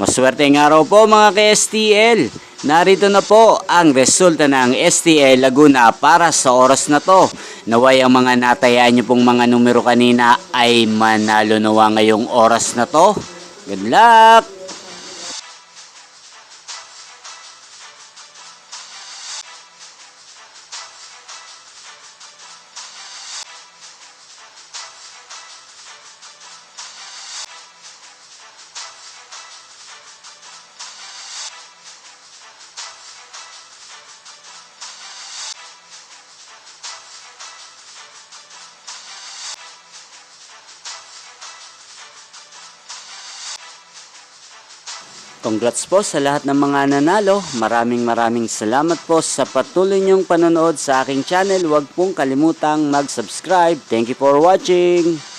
Maswerteng araw po mga ka-STL. Narito na po ang resulta ng STL Laguna para sa oras na to. Naway ang mga natayaan nyo pong mga numero kanina ay manalo nawa ngayong oras na to. Good luck! Congrats po sa lahat ng mga nanalo. Maraming salamat po sa patuloy niyong panonood sa aking channel. Huwag pong kalimutang mag-subscribe. Thank you for watching.